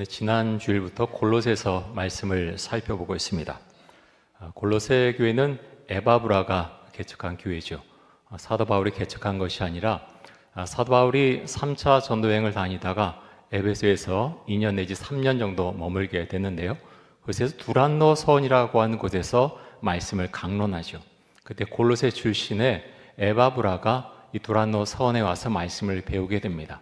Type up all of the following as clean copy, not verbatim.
지난 주일부터 골로새서 말씀을 살펴보고 있습니다. 골로새 교회는 에바브라가 개척한 교회죠. 사도 바울이 개척한 것이 아니라 사도 바울이 3차 전도여행을 다니다가 에베소에서 2년 내지 3년 정도 머물게 됐는데요. 그래서 두란노 서원이라고 하는 곳에서 말씀을 강론하죠. 그때 골로새 출신의 에바브라가 이 두란노 서원에 와서 말씀을 배우게 됩니다.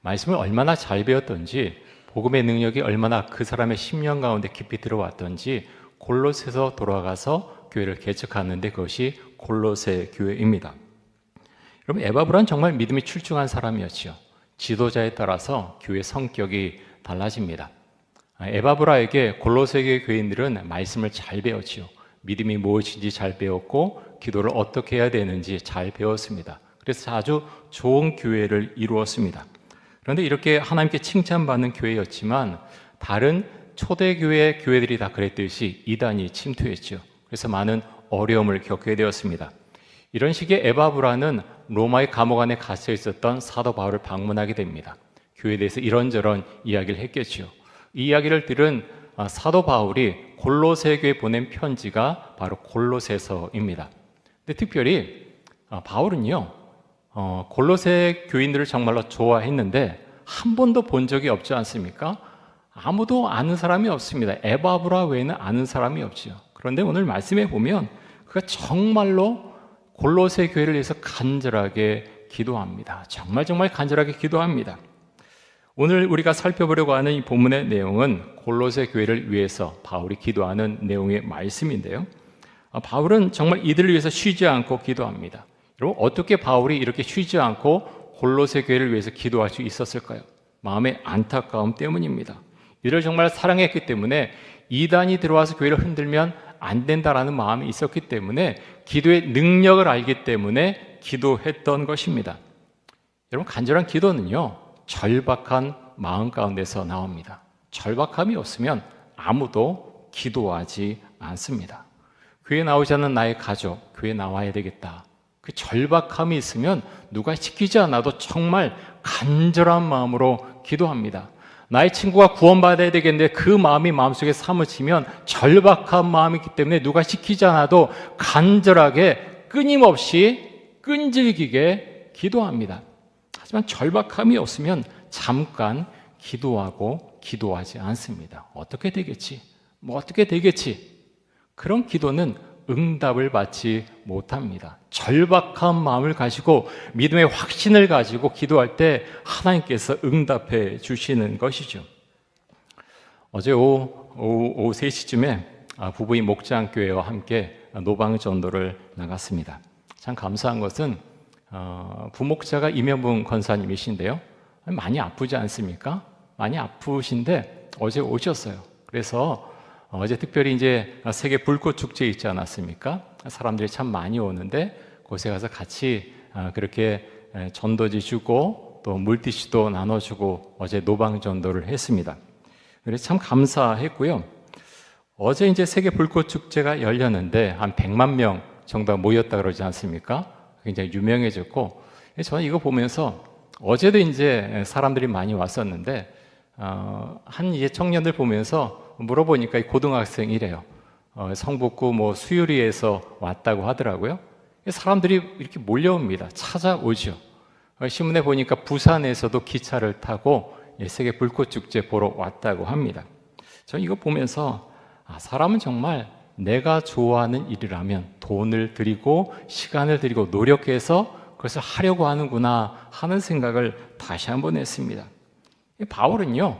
말씀을 얼마나 잘 배웠던지, 복음의 능력이 얼마나 그 사람의 심령 가운데 깊이 들어왔던지 골로새서 돌아가서 교회를 개척하는데 그것이 골로새 교회입니다. 여러분, 에바브라는 정말 믿음이 출중한 사람이었죠. 지도자에 따라서 교회 성격이 달라집니다. 에바브라에게 골로새 교회 교인들은 말씀을 잘 배웠지요. 믿음이 무엇인지 잘 배웠고 기도를 어떻게 해야 되는지 잘 배웠습니다. 그래서 아주 좋은 교회를 이루었습니다. 그런데 이렇게 하나님께 칭찬받는 교회였지만 다른 초대교회 교회들이 다 그랬듯이 이단이 침투했죠. 그래서 많은 어려움을 겪게 되었습니다. 이런 식의 에바브라는 로마의 감옥 안에 갇혀 있었던 사도 바울을 방문하게 됩니다. 교회에 대해서 이런저런 이야기를 했겠죠. 이 이야기를 들은 사도 바울이 골로새 교회에 보낸 편지가 바로 골로새서입니다. 근데 특별히 바울은요, 골로새 교인들을 정말로 좋아했는데 한 번도 본 적이 없지 않습니까? 아무도 아는 사람이 없습니다. 에바브라 외에는 아는 사람이 없죠. 그런데 오늘 말씀에 보면 그가 정말로 골로새 교회를 위해서 간절하게 기도합니다. 정말 간절하게 기도합니다. 오늘 우리가 살펴보려고 하는 이 본문의 내용은 골로새 교회를 위해서 바울이 기도하는 내용의 말씀인데요. 바울은 정말 이들을 위해서 쉬지 않고 기도합니다. 여러분, 어떻게 바울이 이렇게 쉬지 않고 골로새 교회를 위해서 기도할 수 있었을까요? 마음의 안타까움 때문입니다. 이들을 정말 사랑했기 때문에 이단이 들어와서 교회를 흔들면 안 된다라는 마음이 있었기 때문에 기도의 능력을 알기 때문에 기도했던 것입니다. 여러분, 간절한 기도는요, 절박한 마음 가운데서 나옵니다. 절박함이 없으면 아무도 기도하지 않습니다. 교회 나오지 않는 나의 가족, 교회 나와야 되겠다. 그 절박함이 있으면 누가 시키지 않아도 정말 간절한 마음으로 기도합니다. 나의 친구가 구원받아야 되겠는데 그 마음이 마음속에 사무치면 절박한 마음이기 때문에 누가 시키지 않아도 간절하게 끊임없이 끈질기게 기도합니다. 하지만 절박함이 없으면 잠깐 기도하고 기도하지 않습니다. 어떻게 되겠지? 어떻게 되겠지? 그런 기도는 응답을 받지 못합니다. 절박한 마음을 가지고 믿음의 확신을 가지고 기도할 때 하나님께서 응답해 주시는 것이죠. 어제 오후 3시쯤에 부부인 목장교회와 함께 노방전도를 나갔습니다. 참 감사한 것은 부목자가 임현붕 권사님이신데요. 많이 아프지 않습니까? 많이 아프신데 어제 오셨어요. 그래서 어제 특별히 이제 세계 불꽃 축제 있지 않았습니까? 사람들이 참 많이 오는데 곳에 가서 같이 그렇게 전도지 주고 또 물티슈도 나눠주고 어제 노방 전도를 했습니다. 그래서 참 감사했고요. 어제 이제 세계 불꽃 축제가 열렸는데 한 100만 명 정도가 모였다 그러지 않습니까? 굉장히 유명해졌고, 저는 이거 보면서 어제도 이제 사람들이 많이 왔었는데 한 이제 청년들 보면서 물어보니까 고등학생이래요. 성북구 수유리에서 왔다고 하더라고요. 사람들이 이렇게 몰려옵니다. 찾아오죠. 신문에 보니까 부산에서도 기차를 타고 세계 불꽃축제 보러 왔다고 합니다. 저는 이거 보면서 사람은 정말 내가 좋아하는 일이라면 돈을 들이고 시간을 들이고 노력해서 그것을 하려고 하는구나 하는 생각을 다시 한번 했습니다. 바울은요,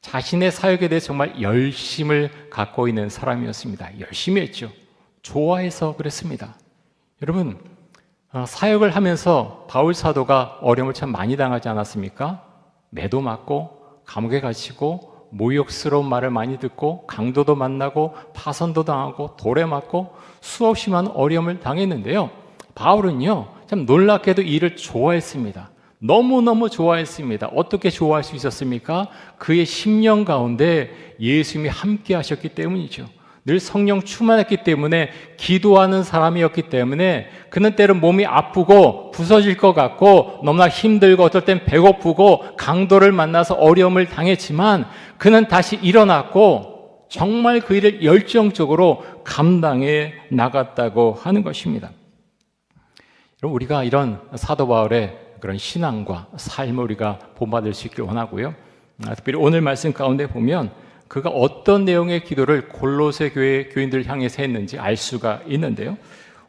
자신의 사역에 대해 정말 열심을 갖고 있는 사람이었습니다. 열심히 했죠. 좋아해서 그랬습니다. 여러분, 사역을 하면서 바울 사도가 어려움을 참 많이 당하지 않았습니까? 매도 맞고 감옥에 갇히고 모욕스러운 말을 많이 듣고 강도도 만나고 파선도 당하고 돌에 맞고 수없이 많은 어려움을 당했는데요. 바울은요, 참 놀랍게도 일을 좋아했습니다. 너무너무 좋아했습니다. 어떻게 좋아할 수 있었습니까? 그의 심령 가운데 예수님이 함께 하셨기 때문이죠. 늘 성령 충만했기 때문에 기도하는 사람이었기 때문에 그는 때론 몸이 아프고 부서질 것 같고 너무나 힘들고 어떨 땐 배고프고 강도를 만나서 어려움을 당했지만 그는 다시 일어났고 정말 그 일을 열정적으로 감당해 나갔다고 하는 것입니다. 여러분, 우리가 이런 사도 바울의 그런 신앙과 삶을 우리가 본받을 수 있기를 원하고요. 특별히 오늘 말씀 가운데 보면 그가 어떤 내용의 기도를 골로새 교회 교인들을 향해서 했는지 알 수가 있는데요.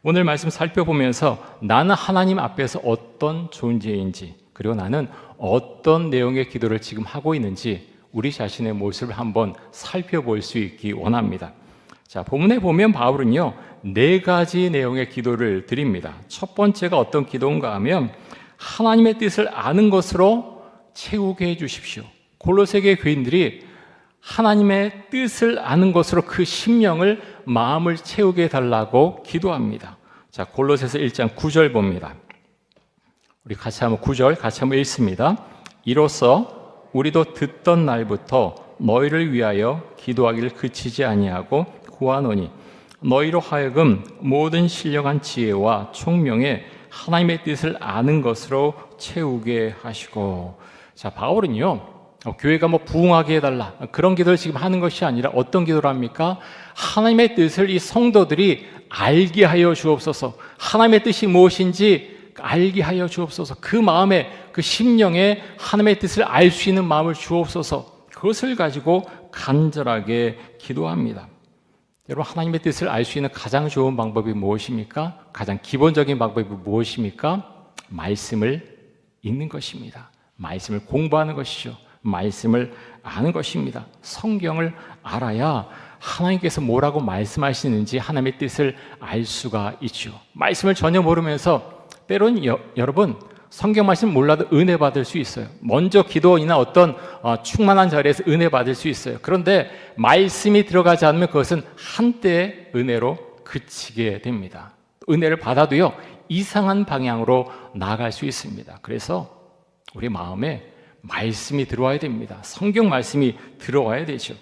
오늘 말씀 살펴보면서 나는 하나님 앞에서 어떤 존재인지, 그리고 나는 어떤 내용의 기도를 지금 하고 있는지 우리 자신의 모습을 한번 살펴볼 수 있기 원합니다. 자, 본문에 보면 바울은요 4가지 내용의 기도를 드립니다. 첫 번째가 어떤 기도인가 하면 하나님의 뜻을 아는 것으로 채우게 해 주십시오. 골로새 교회 교인들이 하나님의 뜻을 아는 것으로 그 심령을, 마음을 채우게 해달라고 기도합니다. 자, 골로새서 1장 9절 봅니다. 우리 같이 한번 9절 같이 한번 읽습니다. 이로써 우리도 듣던 날부터 너희를 위하여 기도하기를 그치지 아니하고 구하노니 너희로 하여금 모든 신령한 지혜와 총명에 하나님의 뜻을 아는 것으로 채우게 하시고. 자, 바울은요 교회가 부흥하게 해달라 그런 기도를 지금 하는 것이 아니라 어떤 기도를 합니까? 하나님의 뜻을 이 성도들이 알게 하여 주옵소서. 하나님의 뜻이 무엇인지 알게 하여 주옵소서. 그 마음에, 그 심령에 하나님의 뜻을 알 수 있는 마음을 주옵소서. 그것을 가지고 간절하게 기도합니다. 여러분, 하나님의 뜻을 알 수 있는 가장 좋은 방법이 무엇입니까? 가장 기본적인 방법이 무엇입니까? 말씀을 읽는 것입니다. 말씀을 공부하는 것이죠. 말씀을 아는 것입니다. 성경을 알아야 하나님께서 뭐라고 말씀하시는지 하나님의 뜻을 알 수가 있죠. 말씀을 전혀 모르면서 때로는 여러분 성경 말씀 몰라도 은혜 받을 수 있어요. 먼저 기도이나 어떤 충만한 자리에서 은혜 받을 수 있어요. 그런데 말씀이 들어가지 않으면 그것은 한때의 은혜로 그치게 됩니다. 은혜를 받아도요 이상한 방향으로 나아갈 수 있습니다. 그래서 우리 마음에 말씀이 들어와야 됩니다. 성경 말씀이 들어와야 되죠.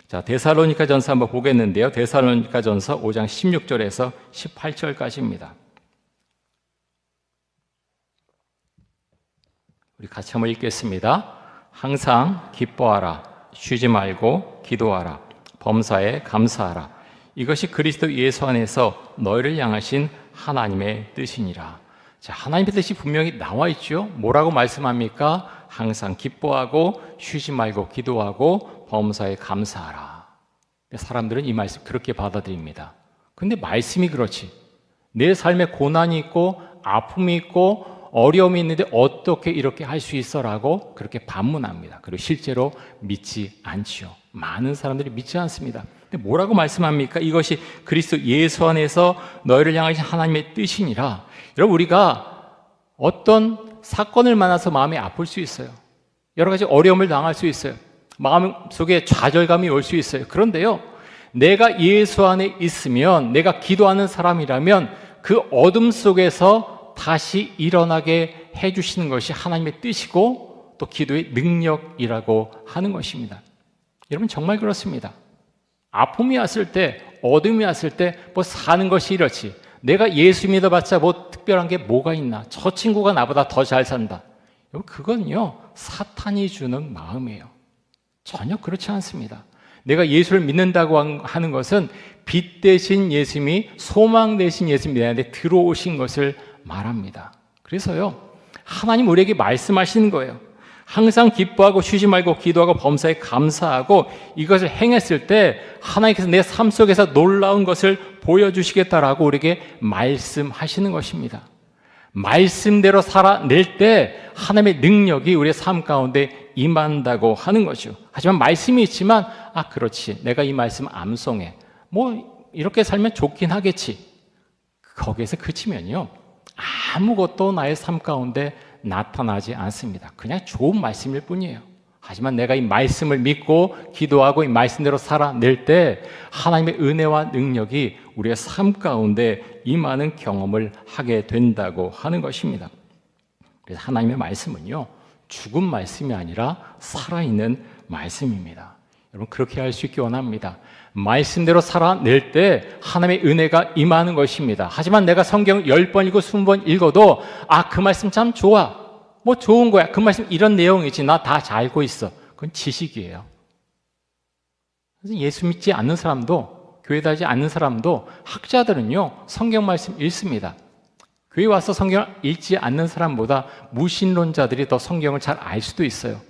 자, 데살로니가전서 한번 보겠는데요. 데살로니가전서 5장 16절에서 18절까지입니다. 우리 같이 한번 읽겠습니다. 항상 기뻐하라, 쉬지 말고 기도하라, 범사에 감사하라. 이것이 그리스도 예수 안에서 너희를 향하신 하나님의 뜻이니라. 자, 하나님의 뜻이 분명히 나와 있죠. 뭐라고 말씀합니까? 항상 기뻐하고 쉬지 말고 기도하고 범사에 감사하라. 사람들은 이 말씀 그렇게 받아들입니다. 근데 말씀이 그렇지. 내 삶에 고난이 있고 아픔이 있고 어려움이 있는데 어떻게 이렇게 할 수 있어라고 그렇게 반문합니다. 그리고 실제로 믿지 않지요. 많은 사람들이 믿지 않습니다. 근데 뭐라고 말씀합니까? 이것이 그리스도 예수 안에서 너희를 향하신 하나님의 뜻이니라. 여러분, 우리가 어떤 사건을 만나서 마음이 아플 수 있어요. 여러 가지 어려움을 당할 수 있어요. 마음속에 좌절감이 올 수 있어요. 그런데요, 내가 예수 안에 있으면, 내가 기도하는 사람이라면 그 어둠 속에서 다시 일어나게 해주시는 것이 하나님의 뜻이고 또 기도의 능력이라고 하는 것입니다. 여러분, 정말 그렇습니다. 아픔이 왔을 때, 어둠이 왔을 때 사는 것이 이렇지, 내가 예수 믿어봤자 특별한 게 뭐가 있나, 저 친구가 나보다 더 잘 산다, 그건요 사탄이 주는 마음이에요. 전혀 그렇지 않습니다. 내가 예수를 믿는다고 하는 것은 빛 대신 예수님이, 소망 대신 예수님이 내 안에 들어오신 것을 말합니다. 그래서요, 하나님 우리에게 말씀하시는 거예요. 항상 기뻐하고 쉬지 말고 기도하고 범사에 감사하고, 이것을 행했을 때 하나님께서 내 삶 속에서 놀라운 것을 보여주시겠다라고 우리에게 말씀하시는 것입니다. 말씀대로 살아낼 때 하나님의 능력이 우리의 삶 가운데 임한다고 하는 거죠. 하지만 말씀이 있지만, 그렇지, 내가 이 말씀 암송해, 이렇게 살면 좋긴 하겠지, 거기에서 그치면요 아무것도 나의 삶 가운데 나타나지 않습니다. 그냥 좋은 말씀일 뿐이에요. 하지만 내가 이 말씀을 믿고 기도하고 이 말씀대로 살아낼 때 하나님의 은혜와 능력이 우리의 삶 가운데 임하는 경험을 하게 된다고 하는 것입니다. 그래서 하나님의 말씀은요, 죽은 말씀이 아니라 살아있는 말씀입니다. 여러분 그렇게 할 수 있기 원합니다. 말씀대로 살아낼 때 하나님의 은혜가 임하는 것입니다. 하지만 내가 성경을 10번 읽고 20번 읽어도 그 말씀 참 좋아. 뭐 좋은 거야. 그 말씀 이런 내용이지. 나 다 잘 알고 있어. 그건 지식이에요. 그래서 예수 믿지 않는 사람도, 교회 다니지 않는 사람도, 학자들은요 성경 말씀 읽습니다. 교회 와서 성경을 읽지 않는 사람보다 무신론자들이 더 성경을 잘 알 수도 있어요.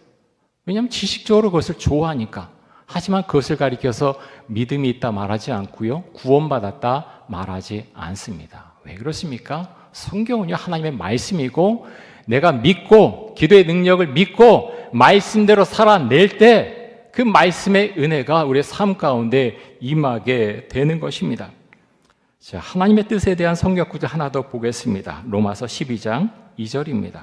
왜냐하면 지식적으로 그것을 좋아하니까. 하지만 그것을 가리켜서 믿음이 있다 말하지 않고요, 구원받았다 말하지 않습니다. 왜 그렇습니까? 성경은요 하나님의 말씀이고, 내가 믿고 기도의 능력을 믿고 말씀대로 살아낼 때 그 말씀의 은혜가 우리의 삶 가운데 임하게 되는 것입니다. 자, 하나님의 뜻에 대한 성경 구절 하나 더 보겠습니다. 로마서 12장 2절입니다.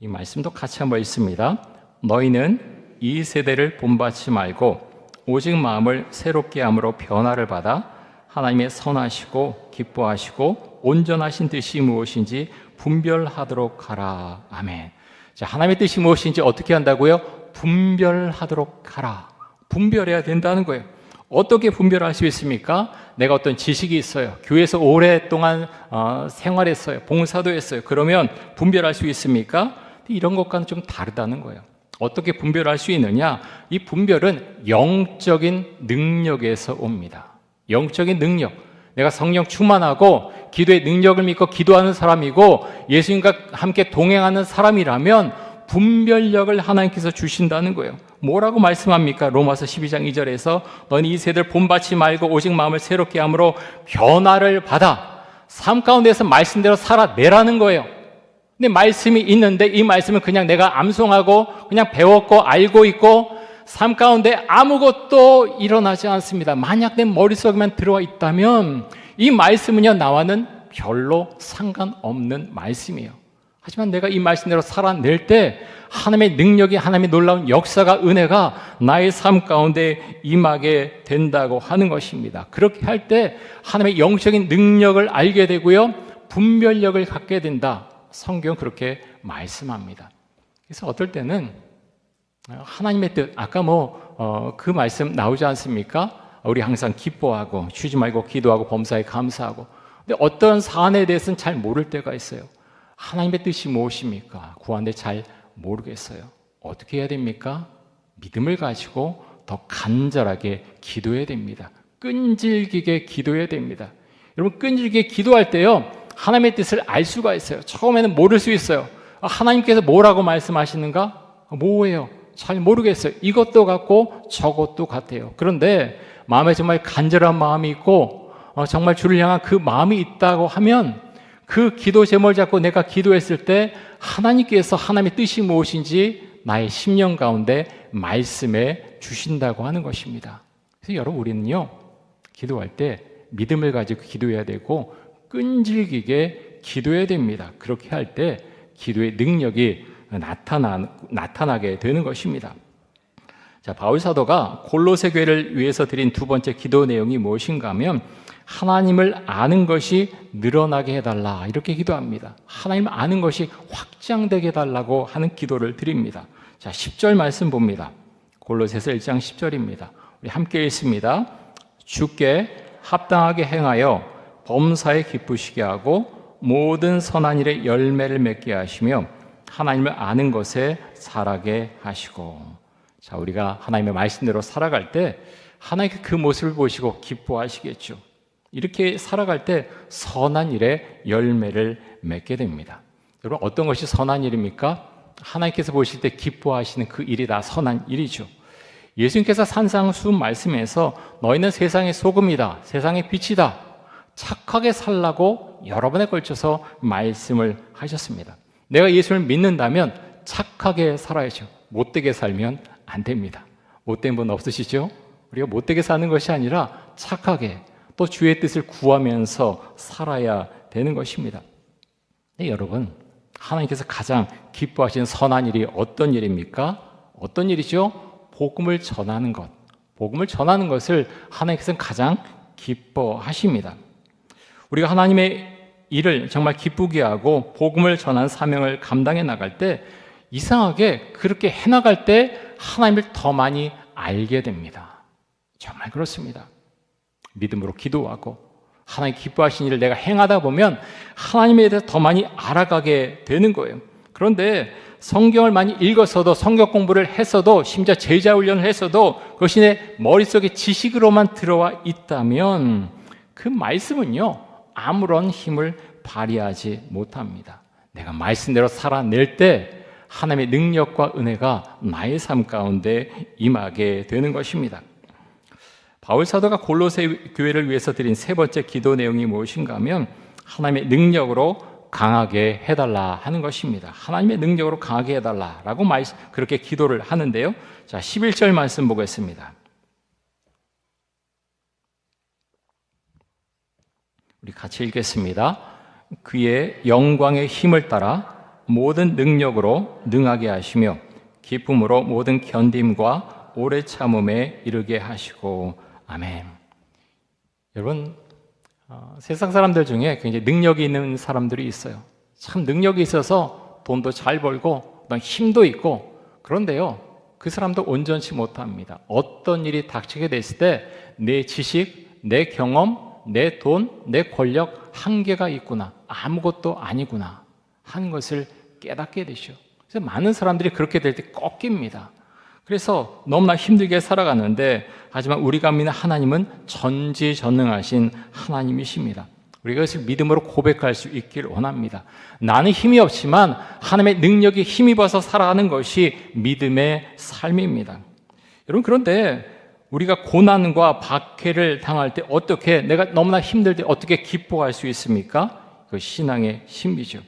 이 말씀도 같이 한번 읽습니다. 너희는 이 세대를 본받지 말고 오직 마음을 새롭게 함으로 변화를 받아 하나님의 선하시고 기뻐하시고 온전하신 뜻이 무엇인지 분별하도록 하라. 아멘. 자, 하나님의 뜻이 무엇인지 어떻게 한다고요? 분별하도록 하라. 분별해야 된다는 거예요. 어떻게 분별할 수 있습니까? 내가 어떤 지식이 있어요. 교회에서 오랫동안 생활했어요. 봉사도 했어요. 그러면 분별할 수 있습니까? 이런 것과는 좀 다르다는 거예요. 어떻게 분별할 수 있느냐? 이 분별은 영적인 능력에서 옵니다. 영적인 능력. 내가 성령 충만하고 기도의 능력을 믿고 기도하는 사람이고 예수님과 함께 동행하는 사람이라면 분별력을 하나님께서 주신다는 거예요. 뭐라고 말씀합니까? 로마서 12장 2절에서 너는 이 세대를 본받지 말고 오직 마음을 새롭게 함으로 변화를 받아 삶 가운데서 말씀대로 살아내라는 거예요. 근데 말씀이 있는데 이 말씀은 그냥 내가 암송하고 그냥 배웠고 알고 있고 삶 가운데 아무것도 일어나지 않습니다. 만약 내 머릿속에만 들어와 있다면 이 말씀은요 나와는 별로 상관없는 말씀이에요. 하지만 내가 이 말씀대로 살아낼 때 하나님의 능력이, 하나님의 놀라운 역사가, 은혜가 나의 삶 가운데 임하게 된다고 하는 것입니다. 그렇게 할 때 하나님의 영적인 능력을 알게 되고요, 분별력을 갖게 된다. 성경은 그렇게 말씀합니다. 그래서 어떨 때는 하나님의 뜻, 아까 그 말씀 나오지 않습니까? 우리 항상 기뻐하고 쉬지 말고 기도하고 범사에 감사하고. 근데 어떤 사안에 대해서는 잘 모를 때가 있어요. 하나님의 뜻이 무엇입니까? 구하는데 잘 모르겠어요. 어떻게 해야 됩니까? 믿음을 가지고 더 간절하게 기도해야 됩니다. 끈질기게 기도해야 됩니다. 여러분 끈질기게 기도할 때요 하나님의 뜻을 알 수가 있어요. 처음에는 모를 수 있어요. 하나님께서 뭐라고 말씀하시는가? 뭐예요? 잘 모르겠어요. 이것도 같고 저것도 같아요. 그런데 마음에 정말 간절한 마음이 있고 정말 주를 향한 그 마음이 있다고 하면 그 기도 제목을 잡고 내가 기도했을 때 하나님께서 하나님의 뜻이 무엇인지 나의 심령 가운데 말씀해 주신다고 하는 것입니다. 그래서 여러분 우리는요 기도할 때 믿음을 가지고 기도해야 되고 끈질기게 기도해야 됩니다. 그렇게 할 때 기도의 능력이 나타나게 되는 것입니다. 자, 바울 사도가 골로새 교회를 위해서 드린 두 번째 기도 내용이 무엇인가 하면 하나님을 아는 것이 늘어나게 해달라 이렇게 기도합니다. 하나님을 아는 것이 확장되게 해달라고 하는 기도를 드립니다. 자, 10절 말씀 봅니다. 골로새서 1장 10절입니다. 우리 함께 읽습니다. 주께 합당하게 행하여 범사에 기쁘시게 하고 모든 선한 일에 열매를 맺게 하시며 하나님을 아는 것에 살아게 하시고. 자, 우리가 하나님의 말씀대로 살아갈 때 하나님께 그 모습을 보시고 기뻐하시겠죠. 이렇게 살아갈 때 선한 일에 열매를 맺게 됩니다. 여러분 어떤 것이 선한 일입니까? 하나님께서 보실 때 기뻐하시는 그 일이 다 선한 일이죠. 예수님께서 산상수훈 말씀에서 너희는 세상의 소금이다, 세상의 빛이다, 착하게 살라고 여러 번에 걸쳐서 말씀을 하셨습니다. 내가 예수를 믿는다면 착하게 살아야죠. 못되게 살면 안 됩니다. 못된 분 없으시죠? 우리가 못되게 사는 것이 아니라 착하게 또 주의 뜻을 구하면서 살아야 되는 것입니다. 네, 여러분 하나님께서 가장 기뻐하시는 선한 일이 어떤 일입니까? 어떤 일이죠? 복음을 전하는 것. 복음을 전하는 것을 하나님께서는 가장 기뻐하십니다. 우리가 하나님의 일을 정말 기쁘게 하고 복음을 전하는 사명을 감당해 나갈 때 이상하게 그렇게 해나갈 때 하나님을 더 많이 알게 됩니다. 정말 그렇습니다. 믿음으로 기도하고 하나님 기뻐하신 일을 내가 행하다 보면 하나님에 대해서 더 많이 알아가게 되는 거예요. 그런데 성경을 많이 읽었어도, 성경 공부를 했어도, 심지어 제자 훈련을 했어도 그것이 내 머릿속에 지식으로만 들어와 있다면 그 말씀은요, 아무런 힘을 발휘하지 못합니다. 내가 말씀대로 살아낼 때 하나님의 능력과 은혜가 나의 삶 가운데 임하게 되는 것입니다. 바울 사도가 골로새 교회를 위해서 드린 세 번째 기도 내용이 무엇인가 하면 하나님의 능력으로 강하게 해달라 하는 것입니다. 하나님의 능력으로 강하게 해달라라고 그렇게 기도를 하는데요. 자, 11절 말씀 보겠습니다. 우리 같이 읽겠습니다. 그의 영광의 힘을 따라 모든 능력으로 능하게 하시며 기쁨으로 모든 견딤과 오래 참음에 이르게 하시고 아멘. 여러분, 세상 사람들 중에 굉장히 능력이 있는 사람들이 있어요. 참 능력이 있어서 돈도 잘 벌고 힘도 있고, 그런데요, 그 사람도 온전치 못합니다. 어떤 일이 닥치게 됐을 때 내 지식, 내 경험, 내 돈, 내 권력 한계가 있구나, 아무것도 아니구나 하는 것을 깨닫게 되죠. 그래서 많은 사람들이 그렇게 될 때 꺾입니다. 그래서 너무나 힘들게 살아가는데, 하지만 우리가 믿는 하나님은 전지전능하신 하나님이십니다. 우리가 그것을 믿음으로 고백할 수 있기를 원합니다. 나는 힘이 없지만 하나님의 능력이 힘입어서 살아가는 것이 믿음의 삶입니다. 여러분, 그런데 우리가 고난과 박해를 당할 때 어떻게, 내가 너무나 힘들 때 어떻게 기뻐할 수 있습니까? 그 신앙의 신비죠.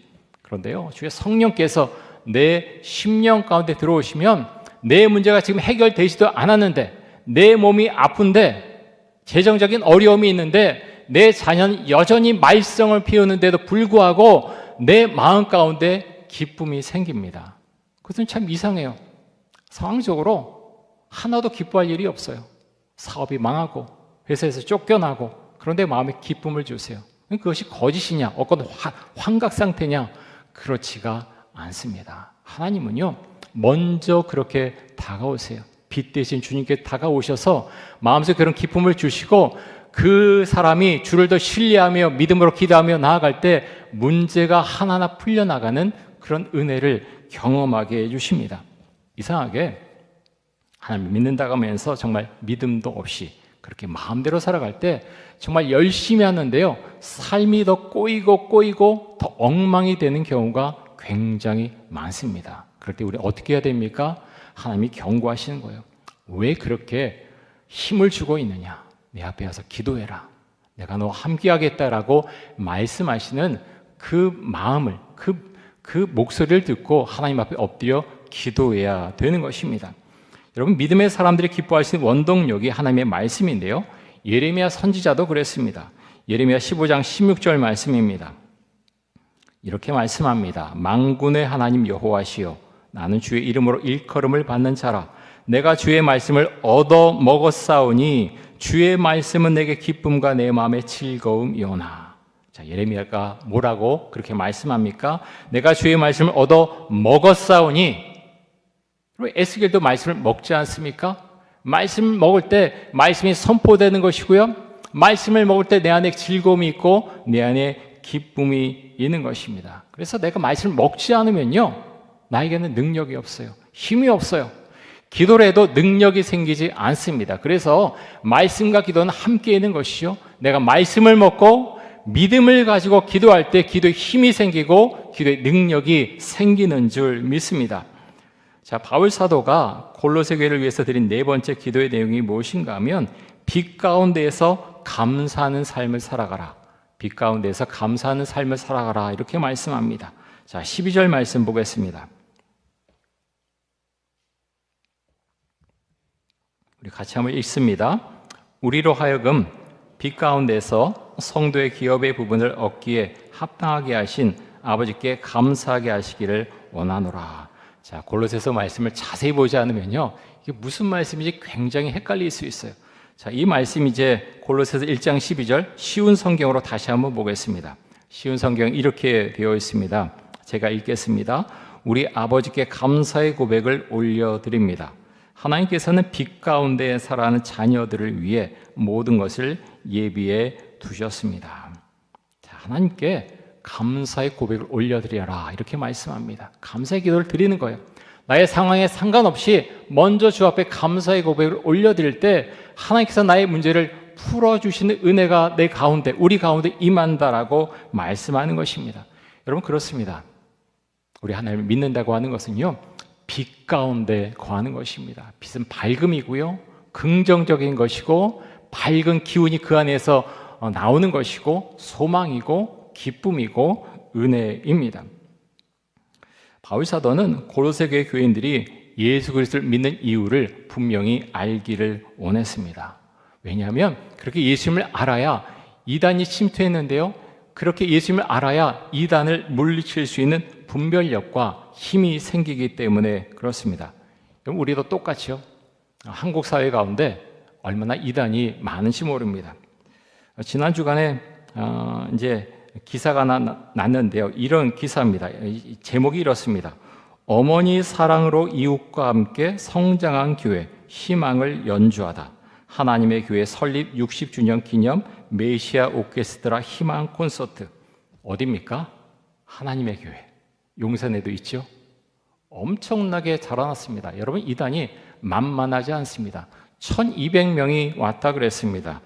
그런데요, 주의 성령께서 내 심령 가운데 들어오시면 내 문제가 지금 해결되지도 않았는데, 내 몸이 아픈데, 재정적인 어려움이 있는데, 내 자녀는 여전히 말썽을 피우는데도 불구하고 내 마음 가운데 기쁨이 생깁니다. 그것은 참 이상해요. 상황적으로 하나도 기뻐할 일이 없어요. 사업이 망하고 회사에서 쫓겨나고, 그런데 마음에 기쁨을 주세요. 그것이 거짓이냐, 어떤 환각 상태냐? 그렇지가 않습니다. 하나님은요, 먼저 그렇게 다가오세요. 빛 대신 주님께 다가오셔서 마음속에 그런 기쁨을 주시고, 그 사람이 주를 더 신뢰하며 믿음으로 기도하며 나아갈 때 문제가 하나하나 풀려나가는 그런 은혜를 경험하게 해주십니다. 이상하게 하나님 믿는다고 하면서 정말 믿음도 없이 그렇게 마음대로 살아갈 때 정말 열심히 하는데요, 삶이 더 꼬이고 더 엉망이 되는 경우가 굉장히 많습니다. 그럴 때 우리 어떻게 해야 됩니까? 하나님이 경고하시는 거예요. 왜 그렇게 힘을 주고 있느냐? 내 앞에 와서 기도해라. 내가 너 함께하겠다라고 말씀하시는 그 마음을, 그 목소리를 듣고 하나님 앞에 엎드려 기도해야 되는 것입니다. 여러분, 믿음의 사람들이 기뻐할 수 있는 원동력이 하나님의 말씀인데요, 예레미야 선지자도 그랬습니다. 예레미야 15장 16절 말씀입니다. 이렇게 말씀합니다. 만군의 하나님 여호와시여, 나는 주의 이름으로 일컬음을 받는 자라. 내가 주의 말씀을 얻어 먹었사오니 주의 말씀은 내게 기쁨과 내 마음의 즐거움이오나. 자, 예레미야가 뭐라고 그렇게 말씀합니까? 내가 주의 말씀을 얻어 먹었사오니. 에스겔도 말씀을 먹지 않습니까? 말씀을 먹을 때 말씀이 선포되는 것이고요, 말씀을 먹을 때 내 안에 즐거움이 있고 내 안에 기쁨이 있는 것입니다. 그래서 내가 말씀을 먹지 않으면요, 나에게는 능력이 없어요. 힘이 없어요. 기도를 해도 능력이 생기지 않습니다. 그래서 말씀과 기도는 함께 있는 것이죠. 내가 말씀을 먹고 믿음을 가지고 기도할 때 기도에 힘이 생기고 기도에 능력이 생기는 줄 믿습니다. 자, 바울 사도가 골로새 교회를 위해서 드린 네 번째 기도의 내용이 무엇인가 하면 빛 가운데에서 감사하는 삶을 살아가라. 빛 가운데에서 감사하는 삶을 살아가라, 이렇게 말씀합니다. 자, 12절 말씀 보겠습니다. 우리 같이 한번 읽습니다. 우리로 하여금 빛 가운데서 성도의 기업의 부분을 얻기에 합당하게 하신 아버지께 감사하게 하시기를 원하노라. 자, 골로새서 말씀을 자세히 보지 않으면요, 이게 무슨 말씀인지 굉장히 헷갈릴 수 있어요. 자, 이 말씀 이제 골로새서 1장 12절 쉬운 성경으로 다시 한번 보겠습니다. 쉬운 성경 이렇게 되어 있습니다. 제가 읽겠습니다. 우리 아버지께 감사의 고백을 올려드립니다. 하나님께서는 빛 가운데 살아가는 자녀들을 위해 모든 것을 예비해 두셨습니다. 자, 하나님께 감사의 고백을 올려드려라 이렇게 말씀합니다. 감사의 기도를 드리는 거예요. 나의 상황에 상관없이 먼저 주 앞에 감사의 고백을 올려드릴 때 하나님께서 나의 문제를 풀어주시는 은혜가 내 가운데, 우리 가운데 임한다라고 말씀하는 것입니다. 여러분, 그렇습니다. 우리 하나님을 믿는다고 하는 것은요, 빛 가운데 거하는 것입니다. 빛은 밝음이고요, 긍정적인 것이고, 밝은 기운이 그 안에서 나오는 것이고, 소망이고, 기쁨이고, 은혜입니다. 바울 사도는 고로새 교회 교인들이 예수 그리스도를 믿는 이유를 분명히 알기를 원했습니다. 왜냐하면 그렇게 예수님을 알아야 이단이 침투했는데요, 그렇게 예수님을 알아야 이단을 물리칠 수 있는 분별력과 힘이 생기기 때문에 그렇습니다. 우리도 똑같이요, 한국 사회 가운데 얼마나 이단이 많은지 모릅니다. 지난 주간에 이제 기사가 났는데요, 이런 기사입니다. 제목이 이렇습니다. 어머니 사랑으로 이웃과 함께 성장한 교회, 희망을 연주하다. 하나님의 교회 설립 60주년 기념 메시아 오케스트라 희망 콘서트. 어디입니까? 하나님의 교회. 용산에도 있죠. 엄청나게 자라났습니다. 여러분, 이단이 만만하지 않습니다. 1200명이 왔다 그랬습니다.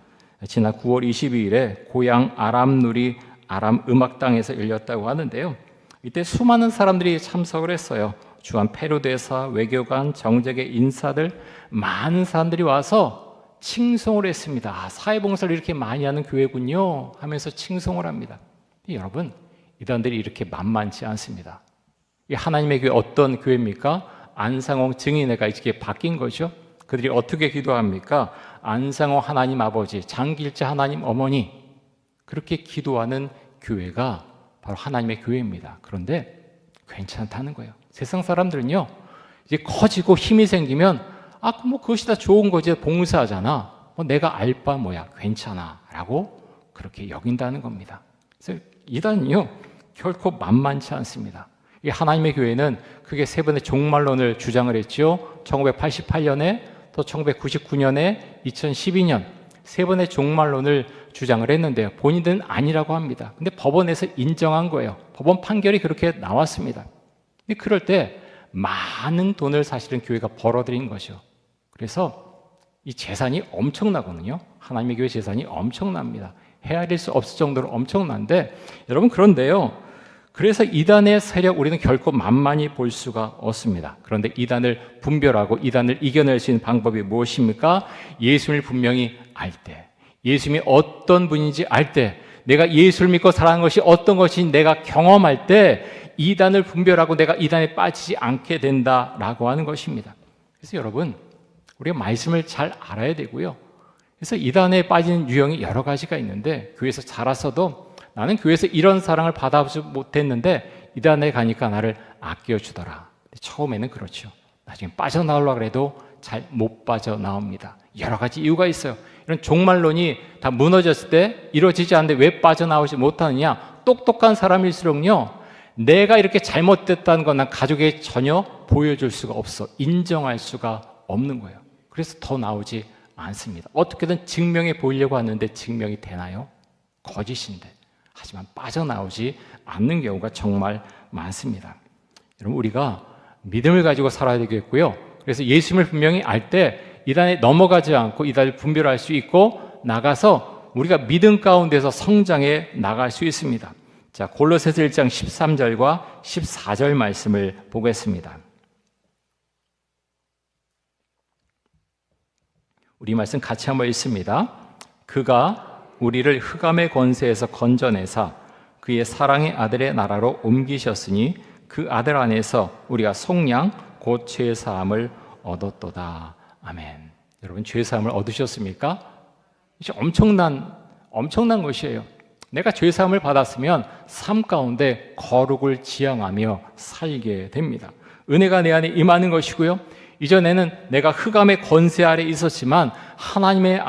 지난 9월 22일에 고향 아람누리 아람 음악당에서 열렸다고 하는데요, 이때 수많은 사람들이 참석을 했어요. 주한 페루대사, 외교관, 정재계 인사들, 많은 사람들이 와서 칭송을 했습니다. 사회봉사를 이렇게 많이 하는 교회군요 하면서 칭송을 합니다. 여러분, 이단들이 이렇게 만만치 않습니다. 이 하나님의 교회 어떤 교회입니까? 안상홍 증인회가 이렇게 바뀐 거죠. 그들이 어떻게 기도합니까? 안상홍 하나님 아버지, 장길재 하나님 어머니, 그렇게 기도하는 교회가 바로 하나님의 교회입니다. 그런데 괜찮다는 거예요. 세상 사람들은요, 이제 커지고 힘이 생기면 그것이 다 좋은 거지, 봉사하잖아, 내가 알 바 뭐야, 괜찮아 라고 그렇게 여긴다는 겁니다. 그래서 이단은요, 결코 만만치 않습니다. 이 하나님의 교회는 크게 세 번의 종말론을 주장을 했죠. 1988년에, 또 1999년에, 2012년 세 번의 종말론을 주장을 했는데요, 본인들은 아니라고 합니다. 근데 법원에서 인정한 거예요. 법원 판결이 그렇게 나왔습니다. 근데 그럴 때 많은 돈을 사실은 교회가 벌어들인 거죠. 그래서 이 재산이 엄청나거든요. 하나님의 교회 재산이 엄청납니다. 헤아릴 수 없을 정도로 엄청난데, 여러분, 그런데요, 그래서 이단의 세력 우리는 결코 만만히 볼 수가 없습니다. 그런데 이단을 분별하고 이단을 이겨낼 수 있는 방법이 무엇입니까? 예수님을 분명히 알 때, 예수님이 어떤 분인지 알 때, 내가 예수를 믿고 살아가는 것이 어떤 것인지 내가 경험할 때 이단을 분별하고 내가 이단에 빠지지 않게 된다라고 하는 것입니다. 그래서 여러분, 우리가 말씀을 잘 알아야 되고요, 그래서 이단에 빠지는 유형이 여러 가지가 있는데, 교회에서 자라서도 나는 교회에서 이런 사랑을 받아보지 못했는데 이단에 가니까 나를 아껴주더라. 처음에는 그렇죠. 나중에 빠져나오려고 해도 잘 못 빠져나옵니다. 여러 가지 이유가 있어요. 이런 종말론이 다 무너졌을 때 이루어지지 않는데 왜 빠져나오지 못하느냐? 똑똑한 사람일수록요, 내가 이렇게 잘못됐다는 건 난 가족에게 전혀 보여줄 수가 없어, 인정할 수가 없는 거예요. 그래서 더 나오지 않습니다. 어떻게든 증명해 보이려고 하는데 증명이 되나요? 거짓인데. 하지만 빠져나오지 않는 경우가 정말 많습니다. 여러분, 우리가 믿음을 가지고 살아야 되겠고요, 그래서 예수님을 분명히 알 때 이단에 넘어가지 않고 이단을 분별할 수 있고 나가서 우리가 믿음 가운데서 성장해 나갈 수 있습니다. 자, 골로새서 1장 13절과 14절 말씀을 보겠습니다. 우리 말씀 같이 한번 읽습니다. 그가 우리를 흑암의 권세에서 건져내사 그의 사랑의 아들의 나라로 옮기셨으니 그 아들 안에서 우리가 속량 곧 죄사함을 얻었도다. 아멘. 여러분, 죄사함을 얻으셨습니까? 이게 엄청난 것이에요. 내가 죄사함을 받았으면 삶 가운데 거룩을 지향하며 살게 됩니다. 은혜가 내 안에 임하는 것이고요, 이전에는 내가 흑암의 권세 아래 있었지만 하나님의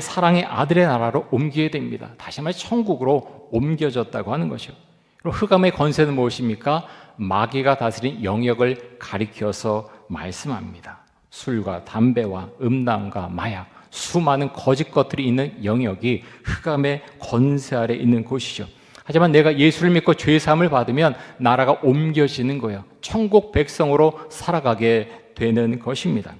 사랑의 아들의 나라로 옮기게 됩니다. 다시 말해 천국으로 옮겨졌다고 하는 것이요. 그럼 흑암의 권세는 무엇입니까? 마귀가 다스린 영역을 가리켜서 말씀합니다. 술과 담배와 음란과 마약, 수많은 거짓 것들이 있는 영역이 흑암의 권세 아래 있는 곳이죠. 하지만 내가 예수를 믿고 죄 사함을 받으면 나라가 옮겨지는 거예요. 천국 백성으로 살아가게 되는 것입니다.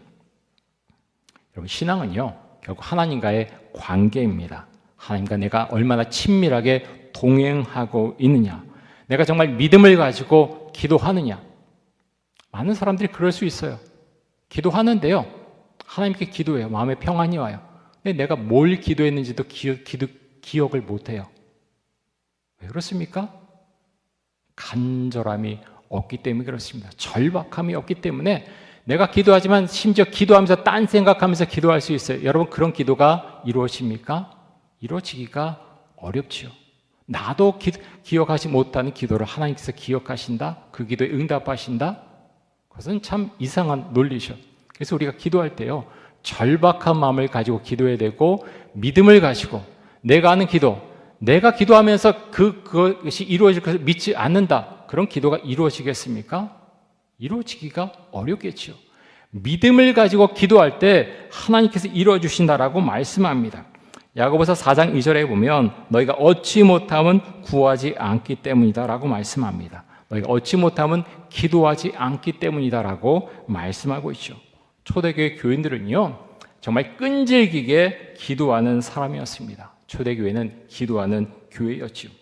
여러분, 신앙은요, 결국 하나님과의 관계입니다. 하나님과 내가 얼마나 친밀하게 동행하고 있느냐, 내가 정말 믿음을 가지고 기도하느냐. 많은 사람들이 그럴 수 있어요. 기도하는데요, 하나님께 기도해요. 마음에 평안이 와요. 근데 내가 뭘 기도했는지도 기억을 못해요. 왜 그렇습니까? 간절함이 없기 때문에 그렇습니다. 절박함이 없기 때문에 내가 기도하지만 심지어 기도하면서 딴 생각하면서 기도할 수 있어요. 여러분, 그런 기도가 이루어집니까? 이루어지기가 어렵지요. 나도 기억하지 못하는 기도를 하나님께서 기억하신다? 그 기도에 응답하신다? 그것은 참 이상한 논리죠. 그래서 우리가 기도할 때요, 절박한 마음을 가지고 기도해야 되고, 믿음을 가지고 내가 하는 기도, 내가 기도하면서 그것이 이루어질 것을 믿지 않는다, 그런 기도가 이루어지겠습니까? 이루어지기가 어렵겠죠. 믿음을 가지고 기도할 때 하나님께서 이루어주신다라고 말씀합니다. 야고보서 4장 2절에 보면 너희가 얻지 못하면 구하지 않기 때문이다라고 말씀합니다. 너희가 얻지 못하면 기도하지 않기 때문이다라고 말씀하고 있죠. 초대교회 교인들은요, 정말 끈질기게 기도하는 사람이었습니다. 초대교회는 기도하는 교회였지요.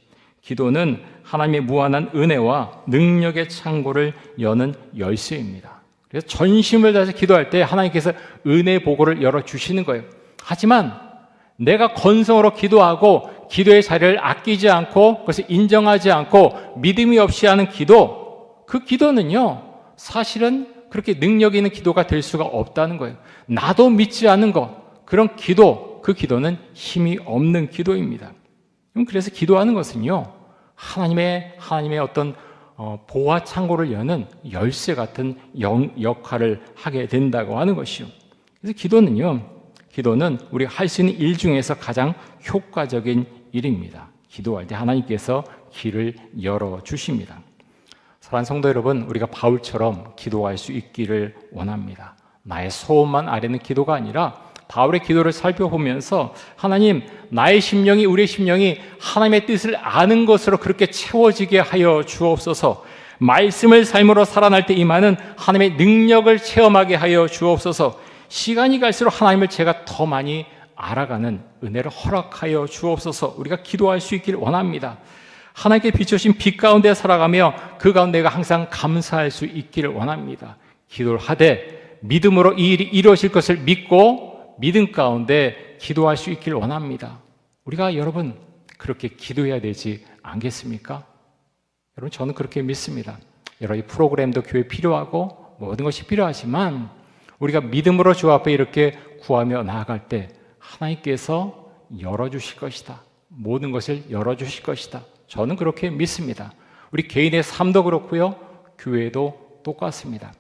기도는 하나님의 무한한 은혜와 능력의 창고를 여는 열쇠입니다. 그래서 전심을 다해서 기도할 때 하나님께서 은혜 보고를 열어주시는 거예요. 하지만 내가 건성으로 기도하고 기도의 자리를 아끼지 않고 그것을 인정하지 않고 믿음이 없이 하는 기도, 그 기도는요, 사실은 그렇게 능력 있는 기도가 될 수가 없다는 거예요. 나도 믿지 않는 것, 그런 기도, 그 기도는 힘이 없는 기도입니다. 그래서 기도하는 것은요, 하나님의 어떤 보화 창고를 여는 열쇠 같은 역할을 하게 된다고 하는 것이요. 그래서 기도는 우리가 할 수 있는 일 중에서 가장 효과적인 일입니다. 기도할 때 하나님께서 길을 열어주십니다. 사랑하는 성도 여러분, 우리가 바울처럼 기도할 수 있기를 원합니다. 나의 소원만 아뢰는 기도가 아니라 바울의 기도를 살펴보면서 하나님, 나의 심령이, 우리의 심령이 하나님의 뜻을 아는 것으로 그렇게 채워지게 하여 주옵소서. 말씀을 삶으로 살아날 때 임하는 하나님의 능력을 체험하게 하여 주옵소서. 시간이 갈수록 하나님을 제가 더 많이 알아가는 은혜를 허락하여 주옵소서. 우리가 기도할 수 있기를 원합니다. 하나님께 비추신 빛 가운데 살아가며 그 가운데 내가 항상 감사할 수 있기를 원합니다. 기도를 하되 믿음으로 이 일이 이루어질 것을 믿고 믿음 가운데 기도할 수 있기를 원합니다. 우리가 여러분 그렇게 기도해야 되지 않겠습니까? 여러분, 저는 그렇게 믿습니다. 여러 가지 프로그램도 교회에 필요하고 모든 것이 필요하지만 우리가 믿음으로 주 앞에 이렇게 구하며 나아갈 때 하나님께서 열어주실 것이다. 모든 것을 열어주실 것이다. 저는 그렇게 믿습니다. 우리 개인의 삶도 그렇고요, 교회도 똑같습니다.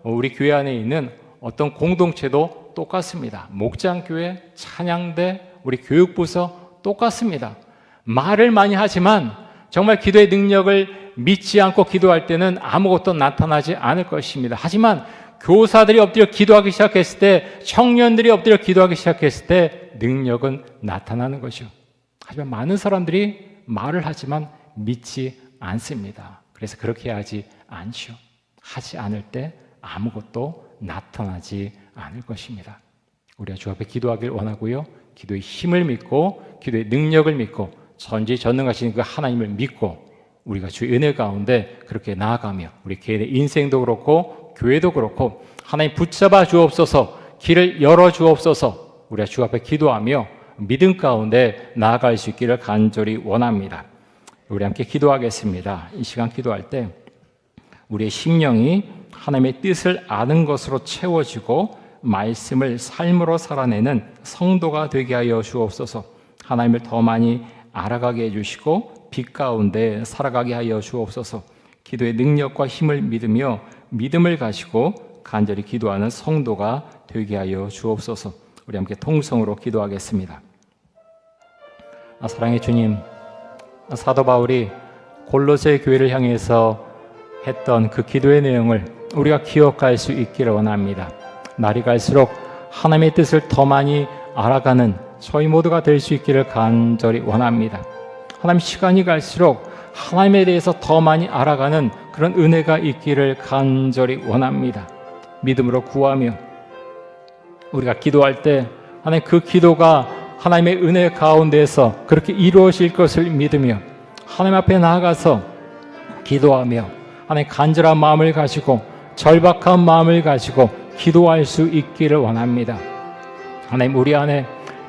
우리 교회 안에 있는 어떤 공동체도 똑같습니다. 목장교회, 찬양대, 우리 교육부서 똑같습니다. 말을 많이 하지만 정말 기도의 능력을 믿지 않고 기도할 때는 아무것도 나타나지 않을 것입니다. 하지만 교사들이 엎드려 기도하기 시작했을 때, 청년들이 엎드려 기도하기 시작했을 때 능력은 나타나는 것이죠. 하지만 많은 사람들이 말을 하지만 믿지 않습니다. 그래서 그렇게 하지 않죠. 하지 않을 때 아무것도 나타나지 않을 것입니다. 우리가 주 앞에 기도하길 원하고요, 기도의 힘을 믿고 기도의 능력을 믿고 전지전능하신 그 하나님을 믿고 우리가 주의 은혜 가운데 그렇게 나아가며 우리 개인의 인생도 그렇고 교회도 그렇고 하나님 붙잡아 주옵소서, 길을 열어 주옵소서, 우리가 주 앞에 기도하며 믿음 가운데 나아갈 수 있기를 간절히 원합니다. 우리 함께 기도하겠습니다. 이 시간 기도할 때 우리의 심령이 하나님의 뜻을 아는 것으로 채워지고 말씀을 삶으로 살아내는 성도가 되게 하여 주옵소서. 하나님을 더 많이 알아가게 해주시고 빛 가운데 살아가게 하여 주옵소서. 기도의 능력과 힘을 믿으며 믿음을 가지고 간절히 기도하는 성도가 되게 하여 주옵소서. 우리 함께 통성으로 기도하겠습니다. 사랑의 주님, 사도 바울이 골로새 교회를 향해서 했던 그 기도의 내용을 우리가 기억할 수 있기를 원합니다. 날이 갈수록 하나님의 뜻을 더 많이 알아가는 저희 모두가 될 수 있기를 간절히 원합니다. 하나님, 시간이 갈수록 하나님에 대해서 더 많이 알아가는 그런 은혜가 있기를 간절히 원합니다. 믿음으로 구하며 우리가 기도할 때 하나님, 그 기도가 하나님의 은혜 가운데에서 그렇게 이루어질 것을 믿으며 하나님 앞에 나아가서 기도하며 하나님, 간절한 마음을 가지고 절박한 마음을 가지고 기도할 수 있기를 원합니다. 하나님, 우리 안에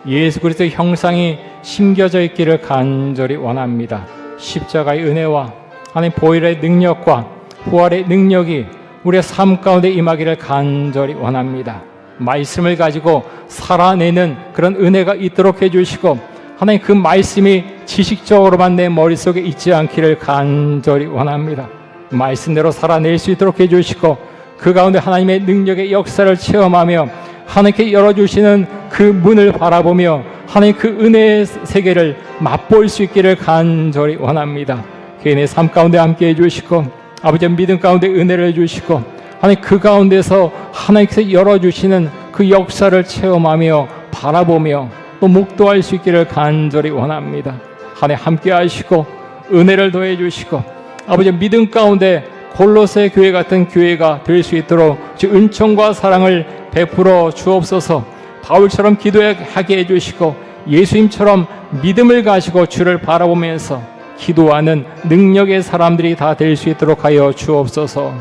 예수 그리스도의 형상이 심겨져 있기를 간절히 원합니다. 십자가의 은혜와 하나님 보혈의 능력과 부활의 능력이 우리의 삶 가운데 임하기를 간절히 원합니다. 말씀을 가지고 살아내는 그런 은혜가 있도록 해주시고 하나님, 그 말씀이 지식적으로만 내 머릿속에 있지 않기를 간절히 원합니다. 말씀대로 살아낼 수 있도록 해주시고 그 가운데 하나님의 능력의 역사를 체험하며 하나님께 열어주시는 그 문을 바라보며 하나님, 그 은혜의 세계를 맛볼 수 있기를 간절히 원합니다. 개인의 삶 가운데 함께 해주시고 아버지의 믿음 가운데 은혜를 해주시고 하나님, 그 가운데서 하나님께서 열어주시는 그 역사를 체험하며 바라보며 또 묵도할 수 있기를 간절히 원합니다. 하나님, 함께 하시고 은혜를 더해 주시고 아버지의 믿음 가운데 골로새 교회 같은 교회가 될 수 있도록 주 은총과 사랑을 베풀어 주옵소서. 바울처럼 기도하게 해주시고 예수님처럼 믿음을 가지고 주를 바라보면서 기도하는 능력의 사람들이 다 될 수 있도록 하여 주옵소서.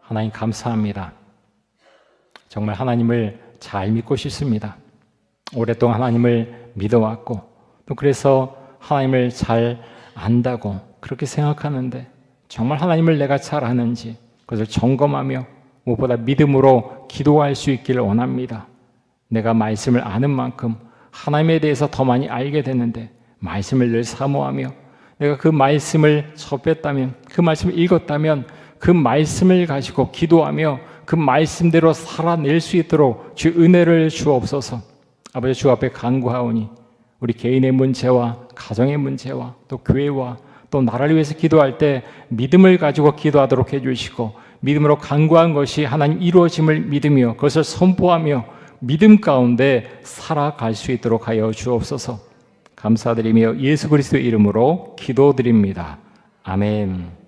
하나님, 감사합니다. 정말 하나님을 잘 믿고 싶습니다. 오랫동안 하나님을 믿어왔고 또 그래서 하나님을 잘 안다고 그렇게 생각하는데 정말 하나님을 내가 잘 아는지 그것을 점검하며 무엇보다 믿음으로 기도할 수 있기를 원합니다. 내가 말씀을 아는 만큼 하나님에 대해서 더 많이 알게 되는데 말씀을 늘 사모하며 내가 그 말씀을 접했다면, 그 말씀을 읽었다면 그 말씀을 가지고 기도하며 그 말씀대로 살아낼 수 있도록 주 은혜를 주옵소서. 아버지, 주 앞에 간구하오니 우리 개인의 문제와 가정의 문제와 또 교회와 또 나라를 위해서 기도할 때 믿음을 가지고 기도하도록 해주시고 믿음으로 간구한 것이 하나님 이루어짐을 믿으며 그것을 선포하며 믿음 가운데 살아갈 수 있도록 하여 주옵소서. 감사드리며 예수 그리스도의 이름으로 기도드립니다. 아멘.